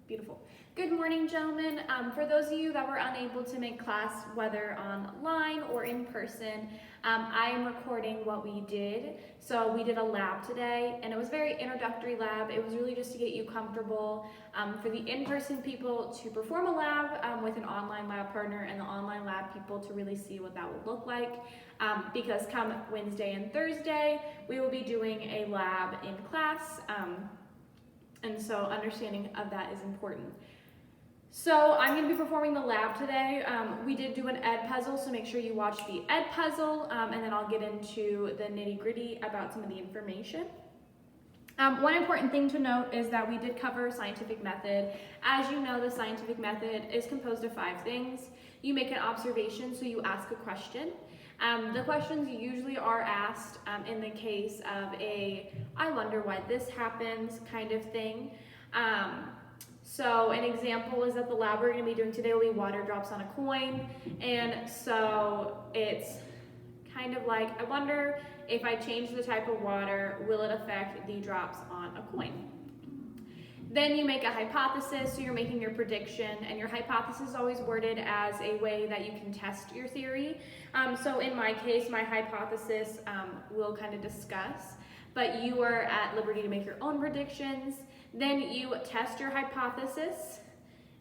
Beautiful. Good morning, gentlemen. For those of you that were unable to make class, whether online or in person, I am recording what we did. So we did a lab today, and it was a very introductory lab. It was really just to get you comfortable for the in-person people to perform a lab with an online lab partner, and the online lab people to really see what that would look like. Because come Wednesday and Thursday, we will be doing a lab in class. And so understanding of that is important. So I'm going to be performing the lab today. We did do an ed puzzle, so make sure you watch the ed puzzle, and then I'll get into the nitty-gritty about some of the information. One important thing to note is that we did cover scientific method. As you know, the scientific method is composed of 5 things. You make an observation, so you ask a question. The questions usually are asked in the case of a "I wonder why this happens" kind of thing. So an example is that the lab we're going to be doing today will be water drops on a coin, and so it's kind of like, I wonder if I change the type of water, will it affect the drops on a coin? Then you make a hypothesis, so you're making your prediction, and your hypothesis is always worded as a way that you can test your theory. So in my case, my hypothesis we'll kind of discuss, but you are at liberty to make your own predictions. Then you test your hypothesis,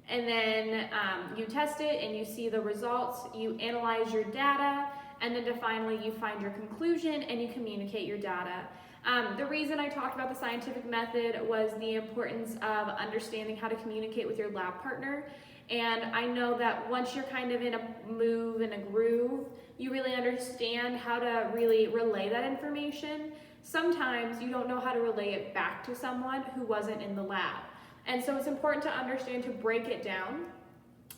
and then you test it and you see the results, you analyze your data, and then finally you find your conclusion and you communicate your data. The reason I talked about the scientific method was the importance of understanding how to communicate with your lab partner. And I know that once you're kind of in a move, in a groove, you really understand how to really relay that information. Sometimes you don't know how to relay it back to someone who wasn't in the lab. And so it's important to understand to break it down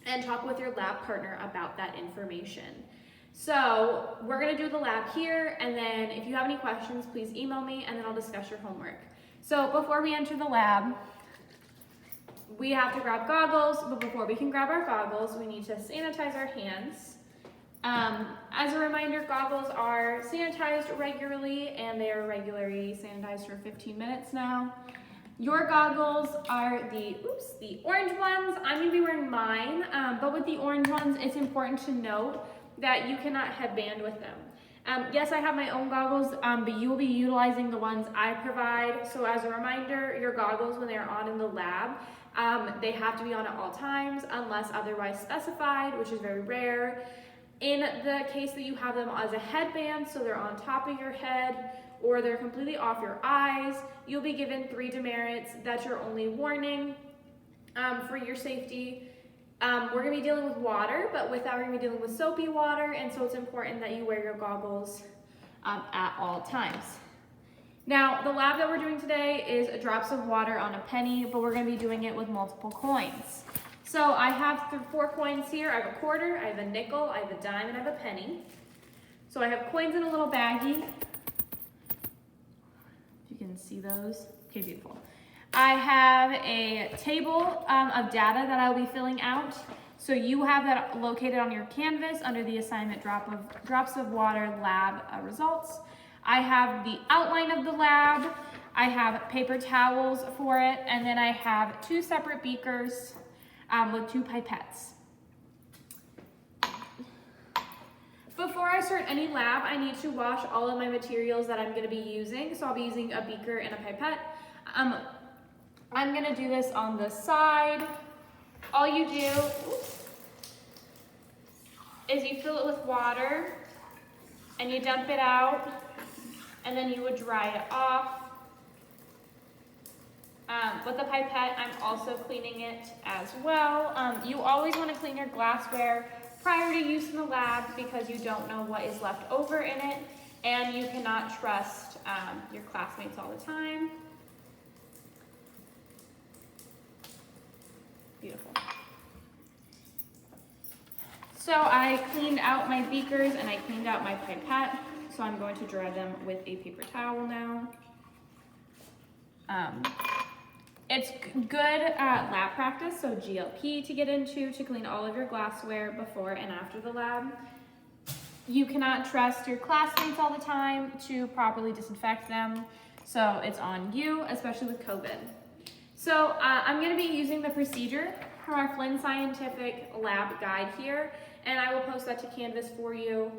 and talk with your lab partner about that information. So we're going to do the lab here, and then if you have any questions, please email me, and then I'll discuss your homework. So before we enter the lab, we have to grab goggles, but before we can grab our goggles, we need to sanitize our hands. As a reminder, goggles are sanitized regularly, and they are regularly sanitized for 15 minutes now. Your goggles are the orange ones. I'm going to be wearing mine, but with the orange ones, it's important to note that you cannot headband with them. Yes, I have my own goggles, but you will be utilizing the ones I provide. So as a reminder, your goggles, when they're on in the lab, they have to be on at all times unless otherwise specified, which is very rare. In the case that you have them as a headband, so they're on top of your head or they're completely off your eyes, you'll be given 3 demerits. That's your only warning for your safety. We're going to be dealing with water, but with that we're going to be dealing with soapy water, and so it's important that you wear your goggles at all times. Now, the lab that we're doing today is drops of water on a penny, but we're going to be doing it with multiple coins. So I have 4 coins here. I have a quarter, I have a nickel, I have a dime, and I have a penny. So I have coins in a little baggie. If you can see those. Okay, beautiful. I have a table of data that I'll be filling out. So you have that located on your canvas under the assignment drops of water lab results. I have the outline of the lab. I have paper towels for it, and then I have 2 separate beakers with 2 pipettes. Before I start any lab, I need to wash all of my materials that I'm going to be using. So I'll be using a beaker and a pipette. I'm going to do this on the side. All you do is you fill it with water and you dump it out, and then you would dry it off. With the pipette, I'm also cleaning it as well. You always want to clean your glassware prior to use in the lab because you don't know what is left over in it, and you cannot trust your classmates all the time. Beautiful. So I cleaned out my beakers and I cleaned out my pipette, so I'm going to dry them with a paper towel now. It's good lab practice, so GLP to get into, to clean all of your glassware before and after the lab. You cannot trust your classmates all the time to properly disinfect them, so it's on you, especially with COVID. So I'm going to be using the procedure from our Flynn Scientific Lab Guide here, and I will post that to Canvas for you.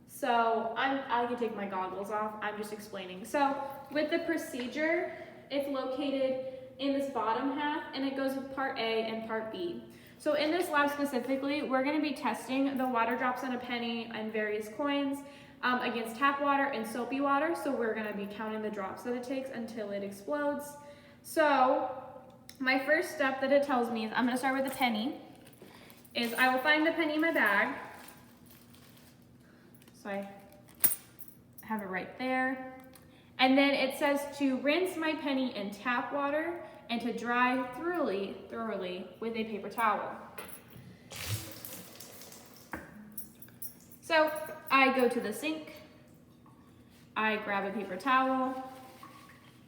So I can take my goggles off, I'm just explaining. So with the procedure, it's located in this bottom half, and it goes with part A and part B. So in this lab specifically, we're going to be testing the water drops on a penny and various coins against tap water and soapy water. So we're going to be counting the drops that it takes until it explodes. So my first step that it tells me is, I'm going to start with the penny, is I will find the penny in my bag. So I have it right there. And then it says to rinse my penny in tap water and to dry thoroughly with a paper towel. So I go to the sink, I grab a paper towel,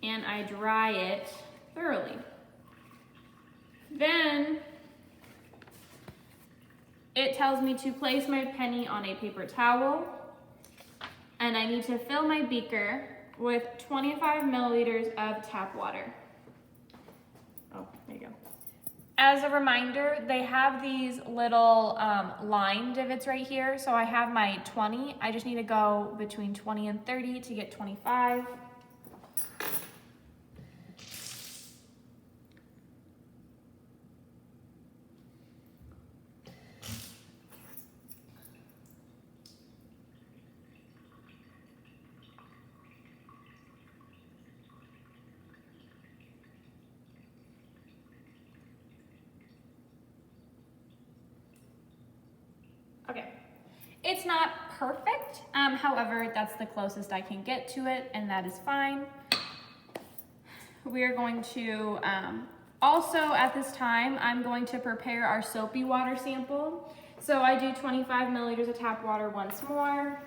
and I dry it thoroughly. Then it tells me to place my penny on a paper towel, and I need to fill my beaker with 25 milliliters of tap water. Oh, there you go. As a reminder, they have these little line divots right here. So I have my 20. I just need to go between 20 and 30 to get 25. Okay, it's not perfect, however, that's the closest I can get to it, and that is fine. We are going to, also at this time, I'm going to prepare our soapy water sample. So I do 25 milliliters of tap water once more.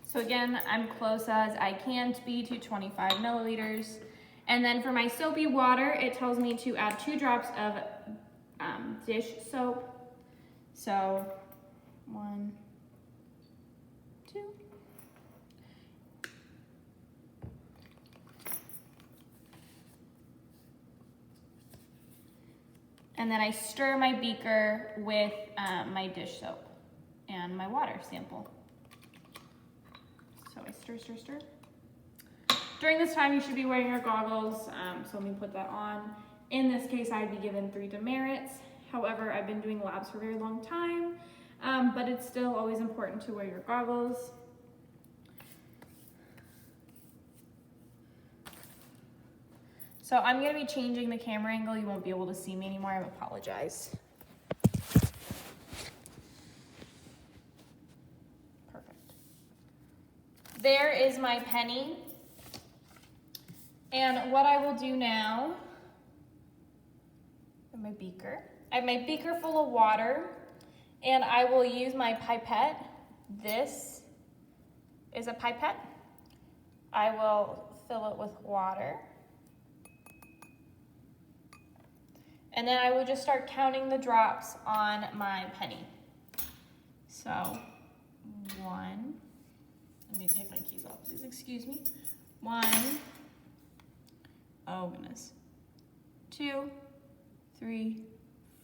So again, I'm close as I can be to 25 milliliters. And then for my soapy water, it tells me to add 2 drops of dish soap. So 1, 2. And then I stir my beaker with my dish soap and my water sample. So I stir, stir, stir. During this time, you should be wearing your goggles, so let me put that on. In this case, I'd be given 3 demerits. However, I've been doing labs for a very long time, but it's still always important to wear your goggles. So I'm gonna be changing the camera angle. You won't be able to see me anymore, I apologize. There is my penny. And what I will do now, my beaker. I have my beaker full of water, and I will use my pipette. This is a pipette. I will fill it with water. And then I will just start counting the drops on my penny. So, 1. I need to take my keys off, please excuse me. 1, oh goodness, 2, 3,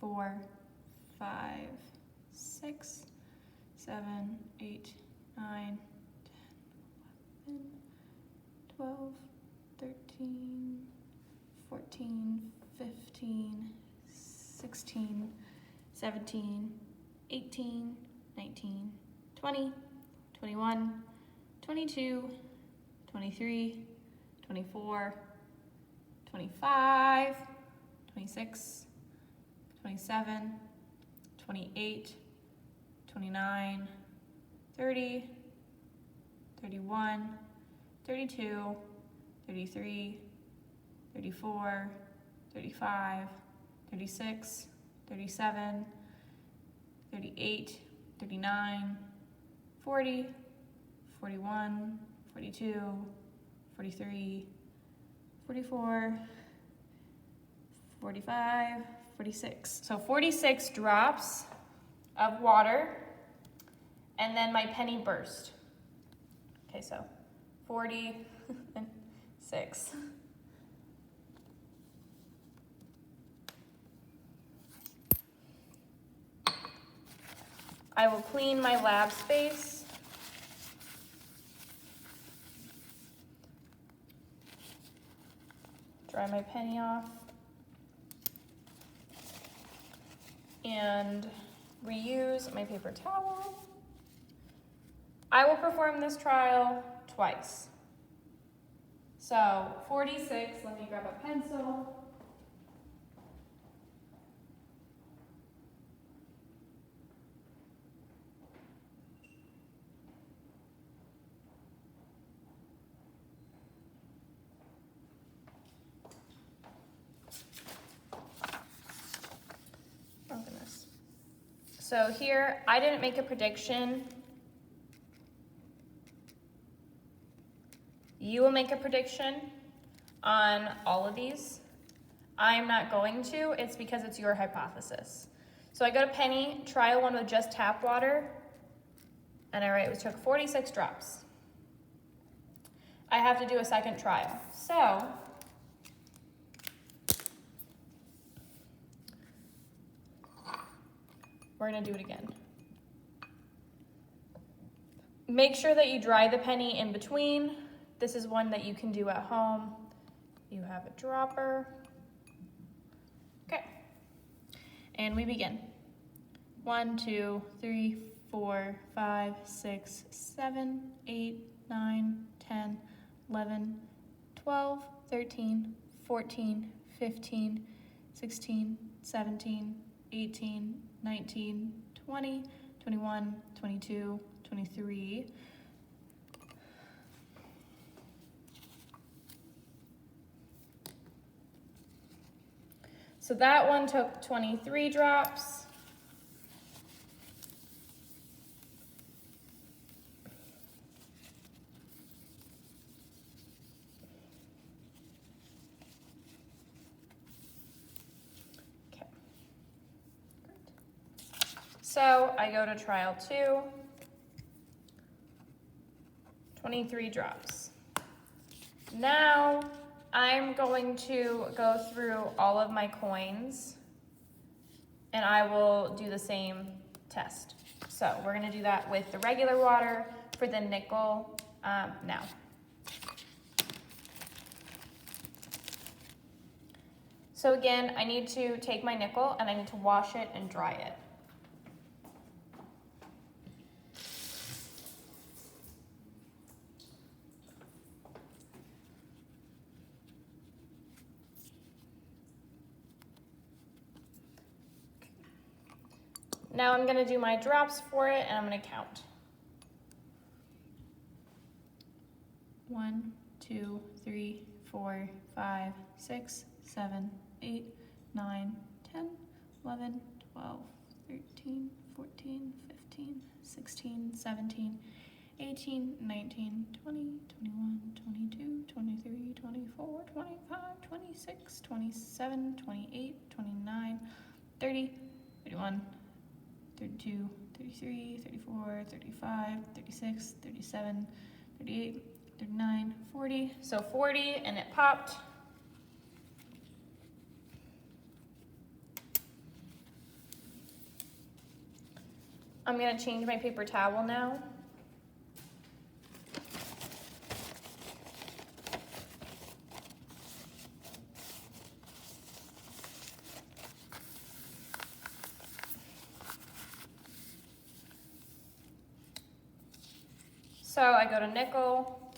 4, 5, 6, 7, 8, 9, 10, 11, 12, 13, 14, 15, 16, 17, 18, 19, 20, 21, 22, 23, 24, 25, 26, 27, 28, 29, 30, 31, 32, 33, 34, 35, 36, 37, 38, 39, 40, 41, 42, 43, 44, 45, 46. So 46 drops of water, and then my penny burst. Okay, so 46. I will clean my lab space. Dry my penny off. And reuse my paper towel. I will perform this trial twice. So 46, let me grab a pencil. Oh goodness. So here, I didn't make a prediction. You will make a prediction on all of these. I'm not going to, it's because it's your hypothesis. So I go to Penny, trial one with just tap water, and I write it took 46 drops. I have to do a second trial. So, we're gonna do it again. Make sure that you dry the penny in between. This is one that you can do at home. You have a dropper. Okay, and we begin. 1, 2, 3, 4, 5, 6, 7, 8, 9, 10, 11, 12, 13, 14, 15, 16, 17, 18, 19, 20, 21, 22, 23. So that one took 23 drops. Okay. Great. So I go to trial 2, 23 drops. Now I'm going to go through all of my coins and I will do the same test. So we're gonna do that with the regular water for the nickel now. So again, I need to take my nickel and I need to wash it and dry it. Now I'm gonna do my drops for it and I'm gonna count. 1, 2, 3, 4, 5, 6, 7, 8, 9, 10, 11, 12, 13, 14, 15, 16, 17, 18, 19, 20, 21, 22, 23, 24, 25, 26, 27, 28, 29, 30, 31, 32, 33, 34, 35, 36, 37, 38, 39, 40. So 40 and it popped. I'm gonna change my paper towel now. So I go to nickel,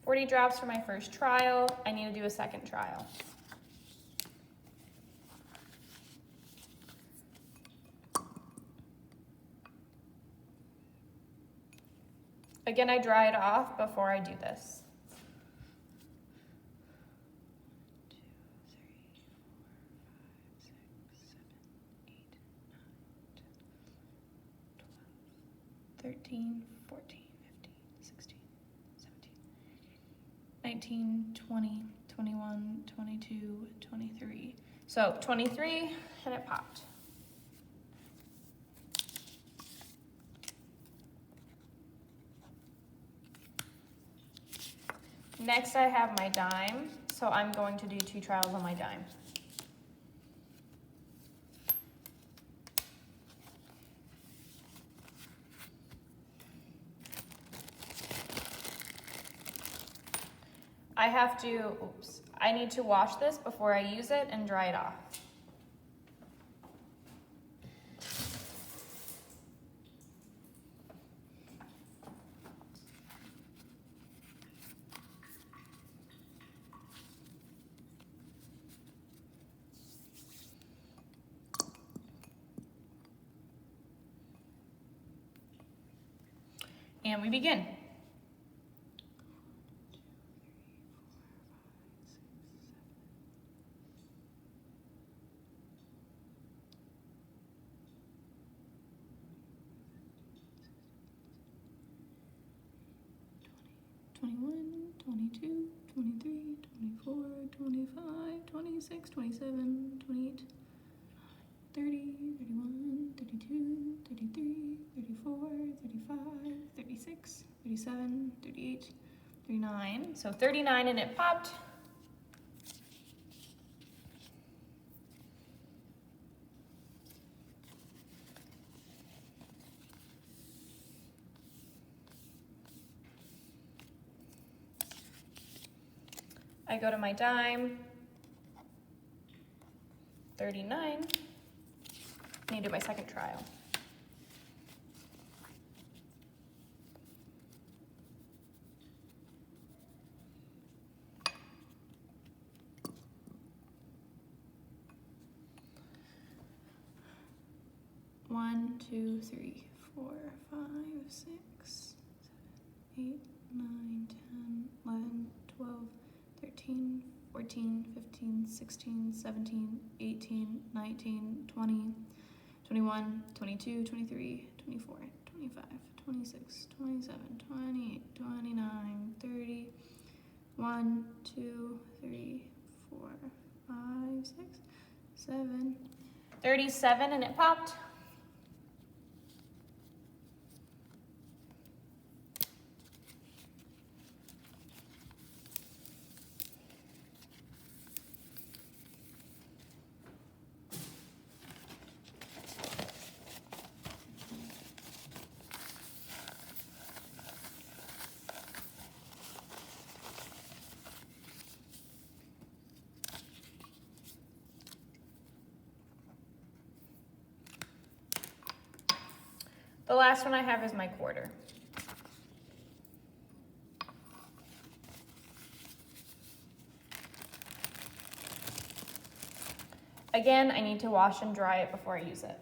40 drops for my first trial. I need to do a second trial. Again, I dry it off before I do this. 1, 2, 3, 4, 5, 6, 7, 8, 13, 14, 15, 16, 17, 19, 20, 21, 22, 23. So 23, and it popped. Next I have my dime, so I'm going to do 2 trials on my dime. I need to wash this before I use it and dry it off. And we begin. 21, 22, 23, 24, 25, 26, 27, 28, 30, 31, 32, 33, 34, 35, 36, 37, 38, 39. So 39 and it popped. I go to my dime, 39. I need to do my second trial. One, 2, 3, 4, 5, 6, 7, 8, 9, 10, 11, 12, 13, 14, 15, 16, 17, 18, 19, 20, 21, 22, 23, 24, 25, 26, 27, 28, 29, 30, 1, 2, 3, 4, 5, 6, 7, 37, and it popped. The last one I have is my quarter. Again, I need to wash and dry it before I use it.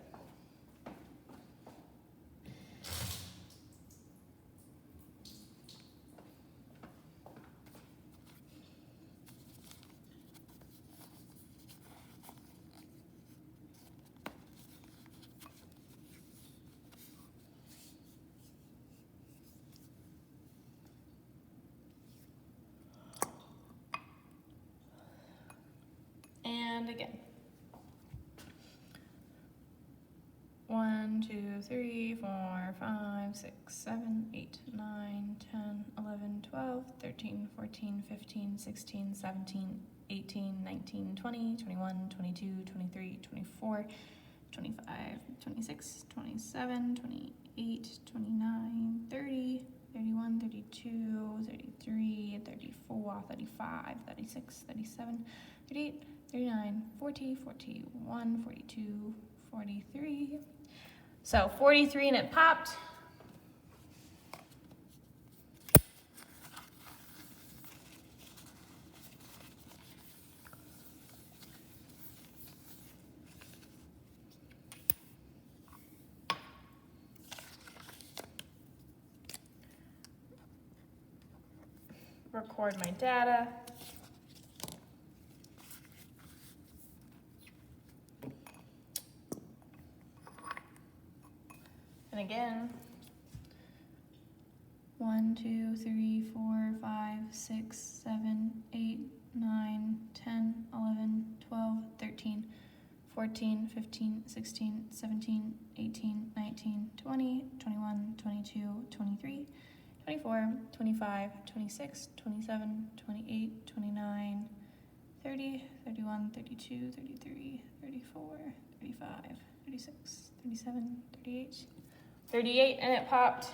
And again. 1, 2, 3, 4, 5, 6, 7, 8, 9, 10, 11, 12, 13, 14, 15, 16, 17, 18, 19, 20, 21, 22, 23, 24, 25, 26, 27, 28, 29, 30, 31, 32, 33, 34, 35, 36, 37, 38, 39, 40, 41, 42, 43. So 43 and it popped. Record my data. And again, 1, 2, 3, 4, 5, 6, 7, 8, 9, 10, 11, 12, 13, 14, 15, 16, 17, 18, 19, 20, 21, 22, 23, 24, 25, 26, 27, 28, 29, 30, 31, 32, 33, 34, 35, 36, 37, 38, 38, and it popped.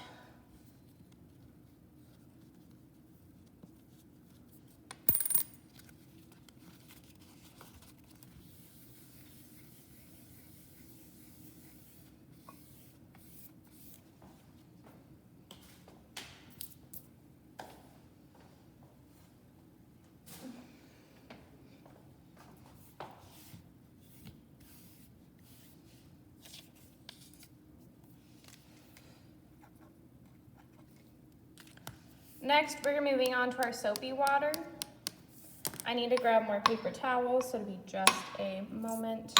Next, we're moving on to our soapy water. I need to grab more paper towels, so it'll be just a moment.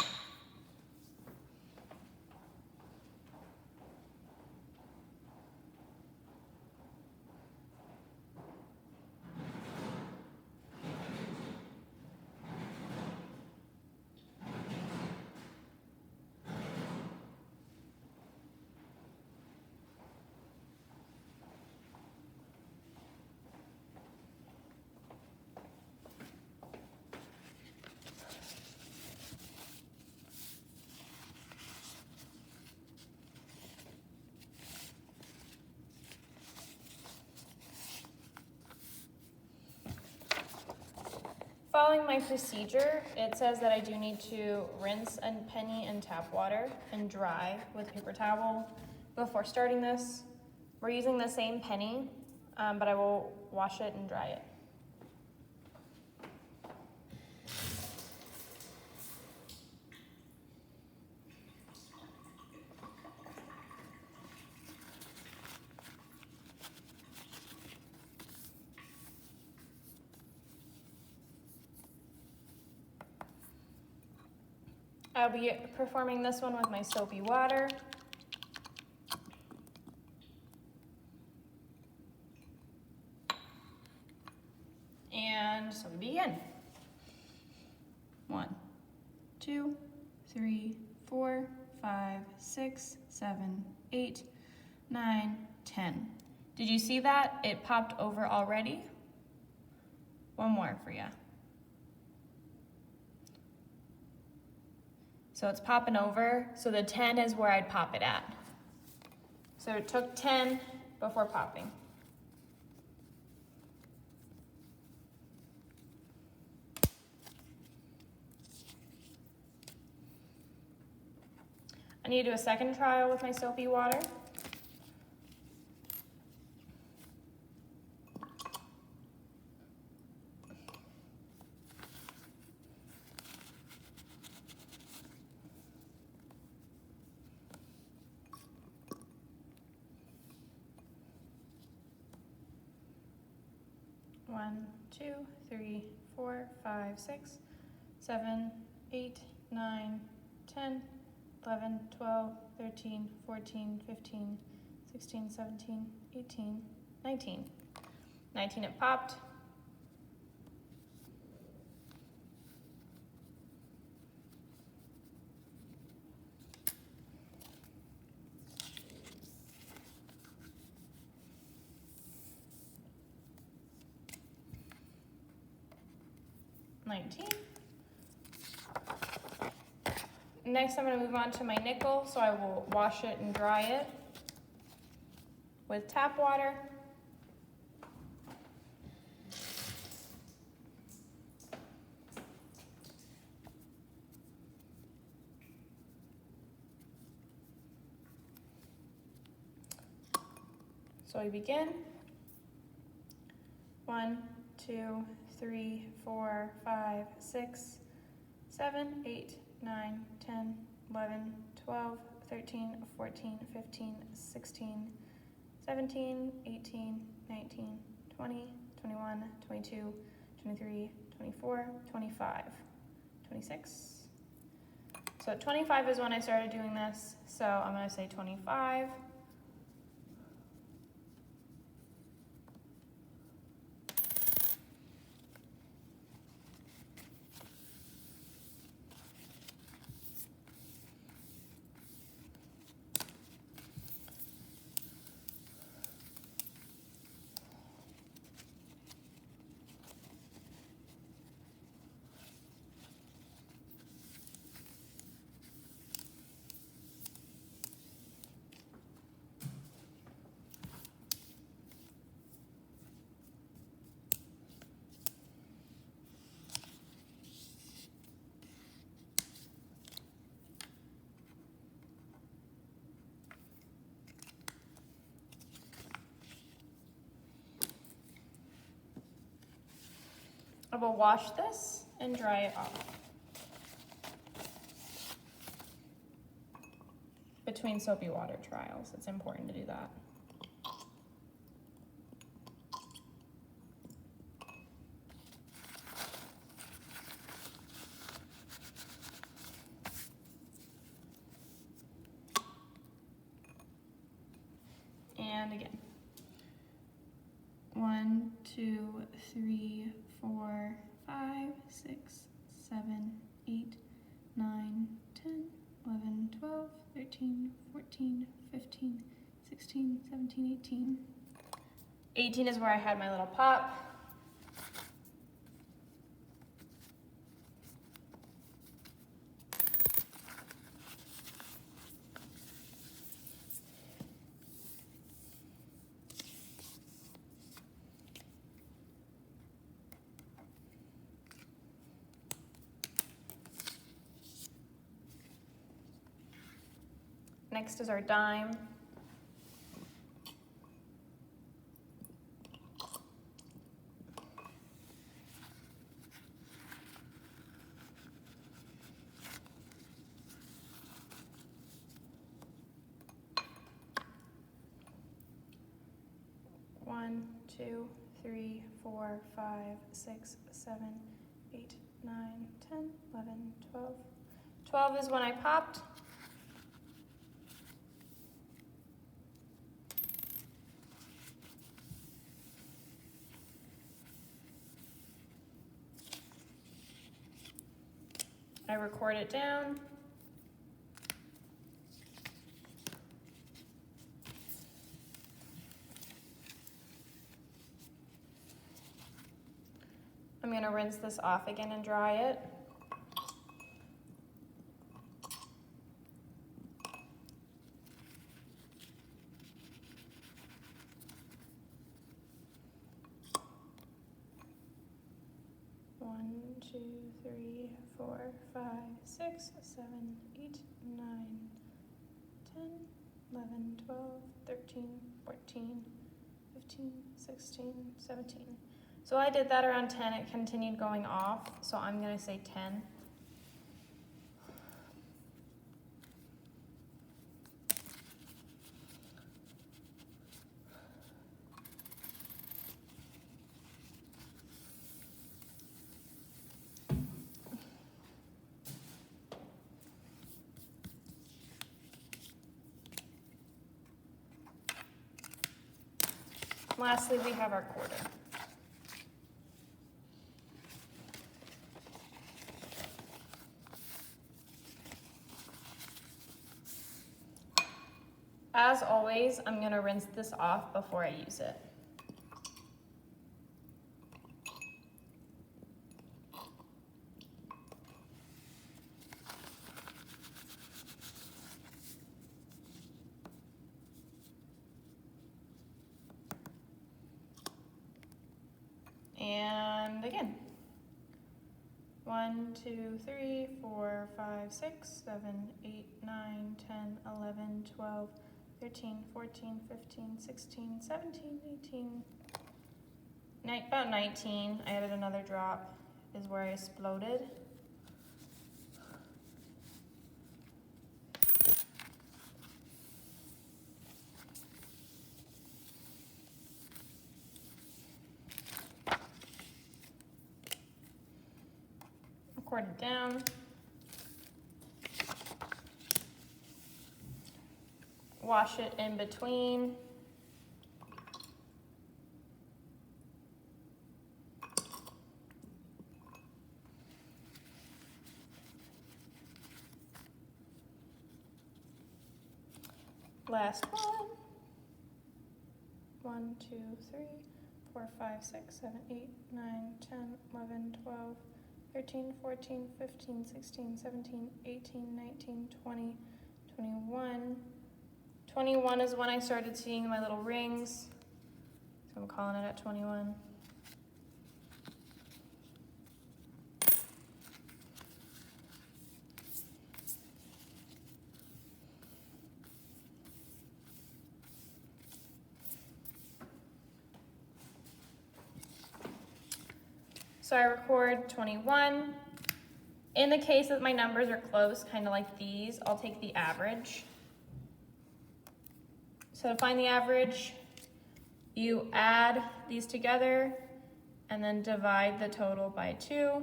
Following my procedure, it says that I do need to rinse a penny in tap water and dry with paper towel before starting this. We're using the same penny, but I will wash it and dry it. I'll be performing this one with my soapy water. And so we begin. 1, 2, 3, 4, 5, 6, 7, 8, 9, 10. Did you see that? It popped over already. One more for you. So it's popping over, so the 10 is where I'd pop it at. So it took 10 before popping. I need to do a second trial with my soapy water. One, 2, 3, 4, 5, 6, 7, 8, 9, 10, 11, 12, 13, 14, 15, 16, 17, 18, 19. 19 it popped. Next, I'm going to move on to my nickel, so I will wash it and dry it with tap water. So we begin. 1, 2, 3, 4, 5, 6, 7, 8, 9, 10, 11, 12, 13, 14, 15, 16, 17, 18, 19, 20, 21, 22, 23, 24, 25, 26. So 25 is when I started doing this, so I'm going to say 25. I will wash this and dry it off. Between soapy water trials, it's important to do that. And again. 1, 2, 3, 4, 5, 6, 7, 8, 9, 10, 11, 12, 13, 14, 15, 16, 17, 18. 18 is where I had my little pop. Next is our dime. One, 2, 3, 4, 5, 6, 7, 8, 9, 10, 11, 12. 12 is when I popped. I record it down. I'm going to rinse this off again and dry it. One, 2, 3, 4, 5, 6, 7, 8, 9, 10, 11, 12, 13, 14, 15, 16, 17. So I did that around 10, it continued going off, so I'm gonna say 10. Lastly, we have our quarter. As always, I'm going to rinse this off before I use it. And again. 1, 2, 3, 4, 5, 6, 7, 8, 9, 10, 11, 12, 13, 14, 15, 16, 17, 18, about 19. I added another drop, is where I exploded. Record it down. Wash it in between. Last one. 1, 2, 3, 4, 5, 6, 7, 8, 9, 10, 11, 12, 13, 14, 15, 16, 17, 18, 19, 20, 21. 21 is when I started seeing my little rings, so I'm calling it at 21. So I record 21. In the case that my numbers are close, kind of like these, I'll take the average. So to find the average, you add these together and then divide the total by 2.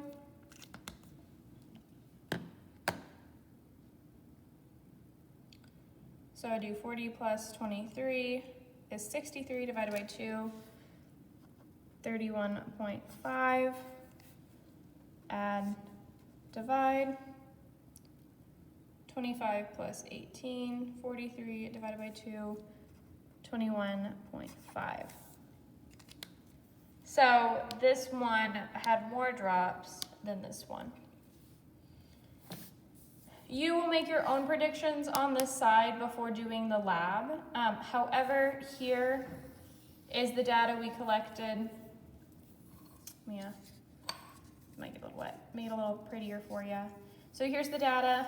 So I do 40 plus 23 is 63 divided by 2, 31.5. Add, divide. 25 plus 18, 43 divided by 2, 21.5. So this one had more drops than this one. You will make your own predictions on this side before doing the lab. However, here is the data we collected. Yeah, might get a little wet. Made it a little prettier for you. So here's the data.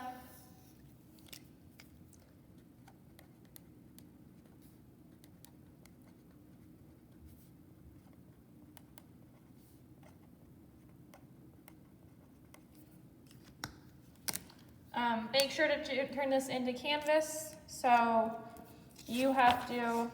Make sure to turn this into Canvas. So you have to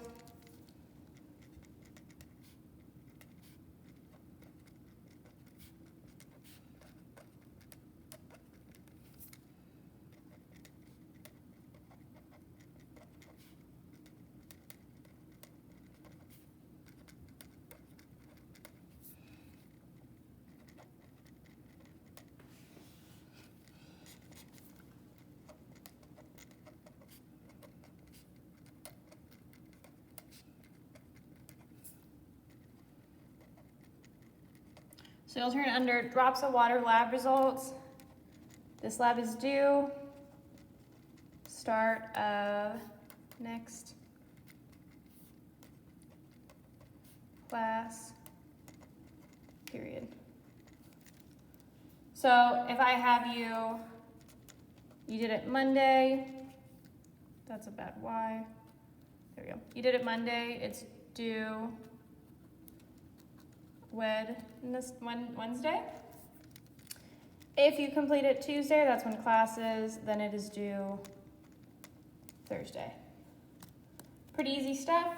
So you'll turn under drops of water lab results. This lab is due start of next class period. So if I have you did it Monday, that's a bad Y. There we go. You did it Monday, it's due Wednesday. If you complete it Tuesday, that's when class is, then it is due Thursday. Pretty easy stuff,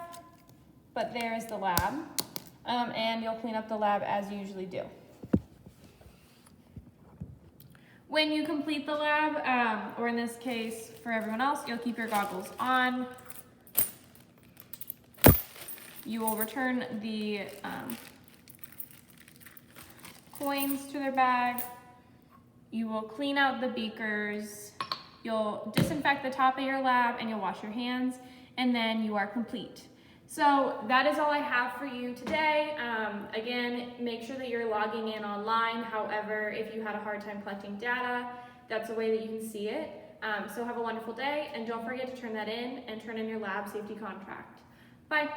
but there is the lab. And you'll clean up the lab as you usually do. When you complete the lab, or in this case, for everyone else, you'll keep your goggles on. You will return the coins to their bag. You will clean out the beakers. You'll disinfect the top of your lab and you'll wash your hands, and then you are complete. So that is all I have for you today. Again, make sure that you're logging in online. However, if you had a hard time collecting data, that's a way that you can see it. So have a wonderful day, and don't forget to turn that in and turn in your lab safety contract. Bye.